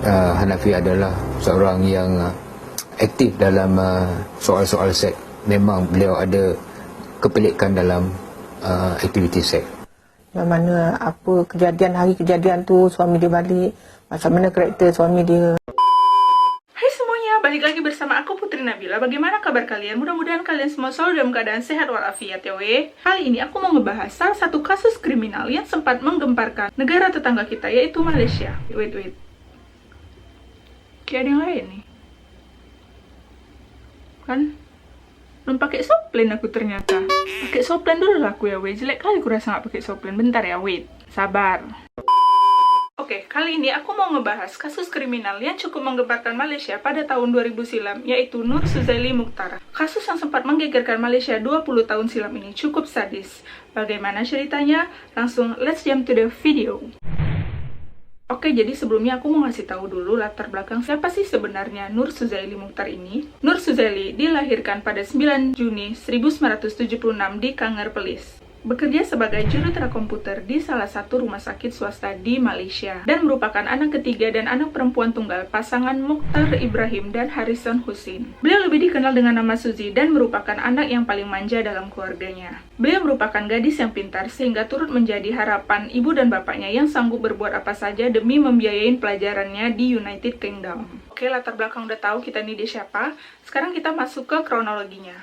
Hanafi adalah seorang yang aktif dalam soal-soal seks. Memang beliau ada kepelikan dalam aktiviti seks. Yang mana apa kejadian, hari kejadian tu suami dia balik, macam mana karakter suami dia. Hai semuanya, balik lagi bersama aku Putri Nabila. Bagaimana kabar kalian? Mudah-mudahan kalian semua selalu dalam keadaan sehat walafiat ya weh. Kali ini aku mau ngebahas salah satu kasus kriminal yang sempat menggemparkan negara tetangga kita, yaitu Malaysia. Wait. Kayak ada yang lain nih. Kan? Belum pakai soplen aku ternyata. Pakai soplen dulu lah aku ya weh. Jelek kali aku rasa nggak pakai soplen. Bentar ya, wait. Sabar. Oke, kali ini aku mau ngebahas kasus kriminal yang cukup menggemparkan Malaysia pada tahun 2000 silam, yaitu Nur Suzaili Mukhtar. Kasus yang sempat menggegerkan Malaysia 20 tahun silam ini cukup sadis. Bagaimana ceritanya? Langsung let's jump to the video. Oke, jadi sebelumnya aku mau ngasih tahu dulu latar belakang siapa sih sebenarnya Nur Suzaili Mukhtar ini. Nur Suzaili dilahirkan pada 9 Juni 1976 di Kanger Perlis. Bekerja sebagai jurutera komputer di salah satu rumah sakit swasta di Malaysia dan merupakan anak ketiga dan anak perempuan tunggal pasangan Mukhtar Ibrahim dan Harrison Husin. Beliau lebih dikenal dengan nama Suzy dan merupakan anak yang paling manja dalam keluarganya. Beliau merupakan gadis yang pintar sehingga turut menjadi harapan ibu dan bapaknya yang sanggup berbuat apa saja demi membiayain pelajarannya di United Kingdom. Oke, latar belakang udah tahu kita nih dia siapa. Sekarang kita masuk ke kronologinya.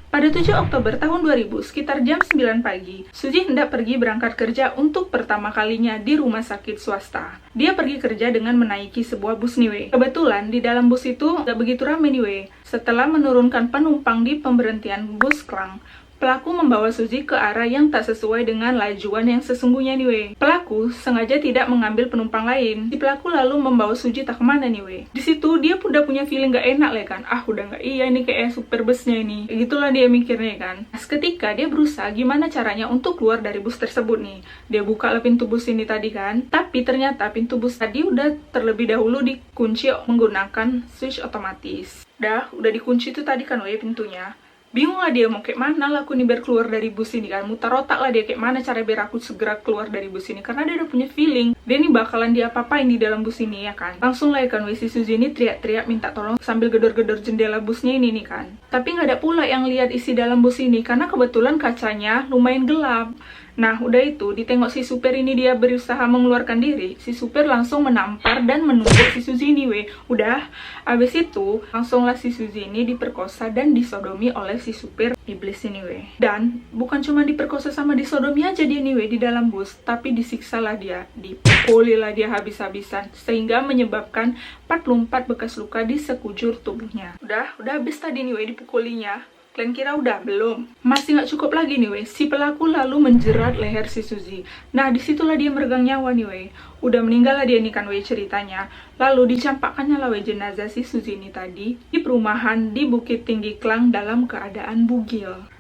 Pada 7 Oktober tahun 2000, sekitar jam 9 pagi, Suzy hendak pergi berangkat kerja untuk pertama kalinya di rumah sakit swasta. Dia pergi kerja dengan menaiki sebuah bus niwe. Kebetulan, di dalam bus itu gak begitu ramai niwe. Setelah menurunkan penumpang di pemberhentian bus Klang, pelaku membawa Suzy ke arah yang tak sesuai dengan lajuan yang sesungguhnya nih weh. Pelaku sengaja tidak mengambil penumpang lain. Si pelaku lalu membawa Suzy tak kemana nih weh. Di situ dia pun udah punya feeling gak enak lah kan. Udah gak iya ini kayak super busnya ini. Gitulah dia mikirnya kan. Seketika dia berusaha gimana caranya untuk keluar dari bus tersebut nih. Dia buka lah pintu bus ini tadi kan. Tapi ternyata pintu bus tadi udah terlebih dahulu dikunci menggunakan switch otomatis. Udah dikunci tuh tadi kan weh pintunya. Bingung lah dia mau kayak mana lah aku nih biar keluar dari bus ini kan. Mutar otak lah dia kayak mana cara biar aku segera keluar dari bus ini. Karena dia udah punya feeling dia nih bakalan diapa-apain di dalam bus ini ya kan. Langsung lah ya kan si Suzy ini teriak-teriak minta tolong sambil gedor-gedor jendela busnya ini nih kan. Tapi nggak ada pula yang lihat isi dalam bus ini karena kebetulan kacanya lumayan gelap. Nah, udah itu, ditengok si supir ini dia berusaha mengeluarkan diri, si supir langsung menampar dan menubruk si Suzy ini weh. Udah, abis itu, langsunglah si Suzy ini diperkosa dan disodomi oleh si supir iblis ini weh. Dan, bukan cuma diperkosa sama disodomi aja dia nih weh di dalam bus, tapi disiksa lah dia, dipukuli lah dia habis-habisan, sehingga menyebabkan 44 bekas luka di sekujur tubuhnya. Udah habis tadi nih weh dipukulinya. Kalian kira udah? Belum. Masih nggak cukup lagi nih weh. Si pelaku lalu menjerat leher si Suzy. Nah disitulah dia meregang nyawa nih weh. Udah meninggal lah dia nih kan weh ceritanya. Lalu dicampakkannya lah weh jenazah si Suzy ini tadi di perumahan di Bukit Tinggi Klang dalam keadaan bugil.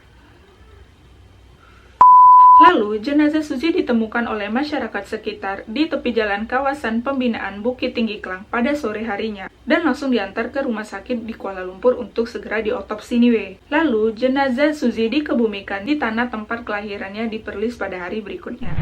Lalu, jenazah Suzy ditemukan oleh masyarakat sekitar di tepi jalan kawasan pembinaan Bukit Tinggi Klang pada sore harinya dan langsung diantar ke rumah sakit di Kuala Lumpur untuk segera diotopsi nih weh. Lalu, jenazah Suzy dikebumikan di tanah tempat kelahirannya di Perlis pada hari berikutnya.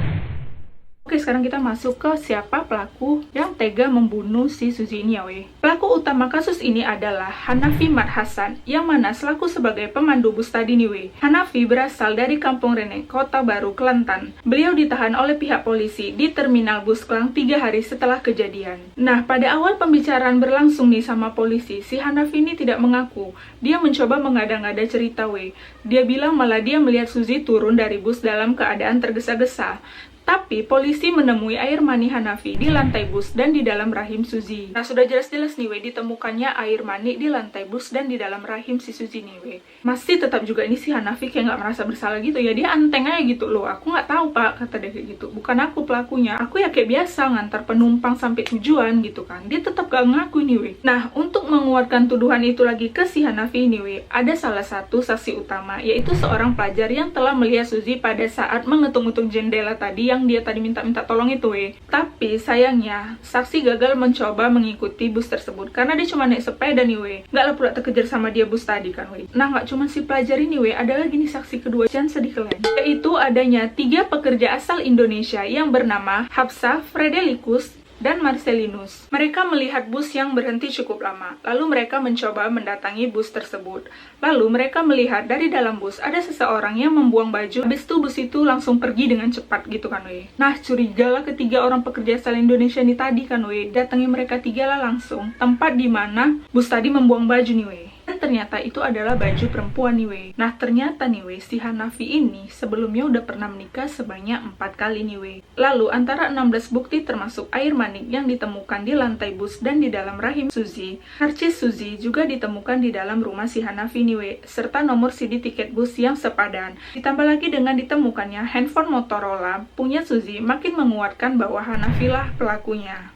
Oke, sekarang kita masuk ke siapa pelaku yang tega membunuh si Suzy ini ya weh. Pelaku utama kasus ini adalah Hanafi Mat Hasan, yang mana selaku sebagai pemandu bus tadi nih weh. Hanafi berasal dari Kampung Rene, Kota Baru, Kelantan. Beliau ditahan oleh pihak polisi di terminal bus Klang 3 hari setelah kejadian. Nah, pada awal pembicaraan berlangsung nih sama polisi, si Hanafi ini tidak mengaku. Dia mencoba mengada-ngada cerita weh. Dia bilang malah dia melihat Suzy turun dari bus dalam keadaan tergesa-gesa. Tapi polisi menemui air mani Hanafi di lantai bus dan di dalam rahim Suzy. Nah sudah jelas-jelas nih weh ditemukannya air mani di lantai bus dan di dalam rahim si Suzy nih weh. Masih tetap juga ini si Hanafi kayak nggak merasa bersalah gitu ya. Dia anteng aja gitu loh. Aku nggak tahu pak, kata dia kayak gitu. Bukan aku pelakunya. Aku ya kayak biasa ngantar penumpang sampai tujuan gitu kan. Dia tetap gak ngaku nih weh. Nah untuk menguatkan tuduhan itu lagi ke si Hanafi ini weh, ada salah satu saksi utama yaitu seorang pelajar yang telah melihat Suzy pada saat mengetung-ngetung jendela tadi yang dia tadi minta tolong itu weh. Tapi sayangnya saksi gagal mencoba mengikuti bus tersebut karena dia cuma naik sepeda nih weh. Nggak lah pula terkejar sama dia bus tadi kan weh. Nah nggak cuma si pelajar ini weh, ada lagi nih saksi kedua, jangan sedih kalian, yaitu adanya 3 pekerja asal Indonesia yang bernama Hapsah Fredelikus, dan Marcelinus. Mereka melihat bus yang berhenti cukup lama, lalu mereka mencoba mendatangi bus tersebut. Lalu mereka melihat dari dalam bus ada seseorang yang membuang baju, habis itu bus itu langsung pergi dengan cepat gitu kan weh. Nah, curigalah ketiga orang pekerja asal Indonesia ini tadi kan weh, datangi mereka tiga lah langsung tempat di mana bus tadi membuang baju nih weh. Dan ternyata itu adalah baju perempuan nih weh. Nah ternyata nih weh, si Hanafi ini sebelumnya udah pernah menikah sebanyak 4 kali nih weh. Lalu antara 16 bukti termasuk air mani yang ditemukan di lantai bus dan di dalam rahim Suzy, karcis Suzy juga ditemukan di dalam rumah si Hanafi nih weh, serta nomor CD tiket bus yang sepadan. Ditambah lagi dengan ditemukannya handphone Motorola punya Suzy, makin menguatkan bahwa Hanafi lah pelakunya.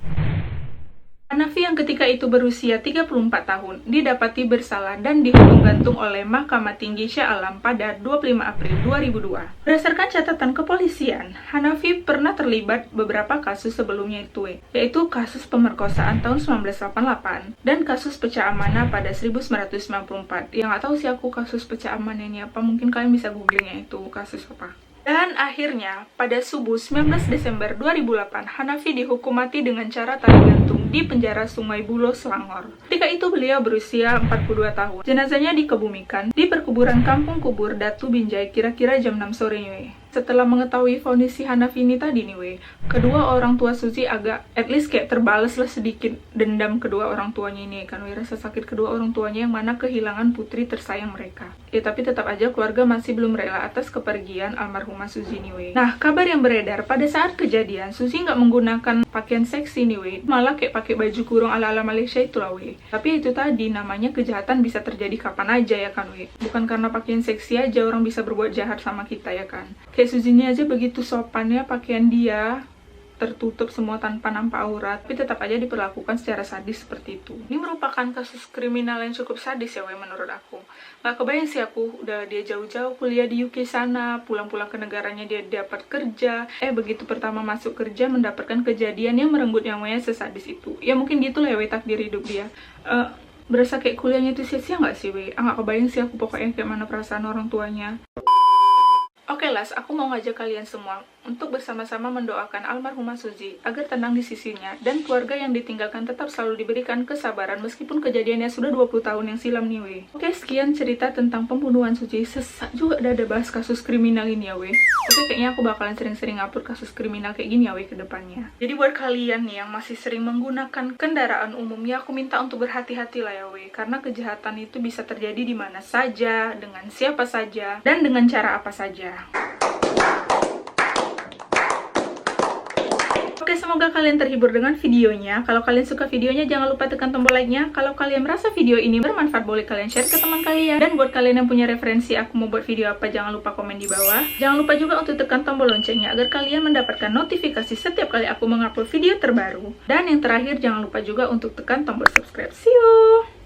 Hanafi yang ketika itu berusia 34 tahun didapati bersalah dan dihukum gantung oleh Mahkamah Tinggi Shah Alam pada 25 April 2002. Berdasarkan catatan kepolisian, Hanafi pernah terlibat beberapa kasus sebelumnya yaitu kasus pemerkosaan tahun 1988 dan kasus pecah amanah pada 1994. Yang nggak tahu sih aku kasus pecah amanah ini apa, mungkin kalian bisa googlingnya itu kasus apa. Dan akhirnya, pada subuh 19 Desember 2008, Hanafi dihukum mati dengan cara tali gantung di penjara Sungai Buloh, Selangor. Ketika itu beliau berusia 42 tahun. Jenazahnya dikebumikan di perkuburan Kampung Kubur Datu Binjai kira-kira jam 6 sore nih. Setelah mengetahui vonis si Hanafi ini tadi nih weh, kedua orang tua Suzy agak at least kayak terbalas lah sedikit dendam kedua orang tuanya ini kan weh, rasa sakit kedua orang tuanya yang mana kehilangan putri tersayang mereka. Ya tapi tetap aja keluarga masih belum rela atas kepergian almarhumah Suzy nih weh. Nah, kabar yang beredar pada saat kejadian Suzy nggak menggunakan pakaian seksi nih weh, malah kayak pakai baju kurung ala-ala Malaysia itu lah weh. Tapi itu tadi namanya kejahatan bisa terjadi kapan aja ya kan weh. Bukan karena pakaian seksi aja orang bisa berbuat jahat sama kita ya kan. Kayak Suzy ini aja begitu sopannya pakaian dia tertutup semua tanpa nampak aurat, tapi tetap aja diperlakukan secara sadis seperti itu. Ini merupakan kasus kriminal yang cukup sadis ya weh menurut aku. Gak kebayang sih aku udah dia jauh-jauh kuliah di UK sana, pulang-pulang ke negaranya dia dapat kerja, begitu pertama masuk kerja mendapatkan kejadian yang merenggut nyawanya sesadis itu. Ya mungkin gitu lah ya weh takdir hidup dia. Berasa kayak kuliahnya itu sia-sia gak sih weh? Gak kebayang sih aku pokoknya kayak mana perasaan orang tuanya. Oke Las, aku mau ngajak kalian semua untuk bersama-sama mendoakan almarhumah Suzy agar tenang di sisinya dan keluarga yang ditinggalkan tetap selalu diberikan kesabaran meskipun kejadiannya sudah 20 tahun yang silam nih weh. Oke, sekian cerita tentang pembunuhan Suzy. Sesak juga udah ada bahas kasus kriminal ini ya weh. Oke, kayaknya aku bakalan sering-sering upload kasus kriminal kayak gini ya weh ke depannya. Jadi buat kalian nih yang masih sering menggunakan kendaraan umum ya, aku minta untuk berhati-hati lah ya weh, karena kejahatan itu bisa terjadi di mana saja, dengan siapa saja, dan dengan cara apa saja. Oke, semoga kalian terhibur dengan videonya. Kalau kalian suka videonya, jangan lupa tekan tombol like-nya. Kalau kalian merasa video ini bermanfaat, boleh kalian share ke teman kalian. Dan buat kalian yang punya referensi aku mau buat video apa, jangan lupa komen di bawah. Jangan lupa juga untuk tekan tombol loncengnya agar kalian mendapatkan notifikasi setiap kali aku mengupload video terbaru. Dan yang terakhir, jangan lupa juga untuk tekan tombol subscribe. See you!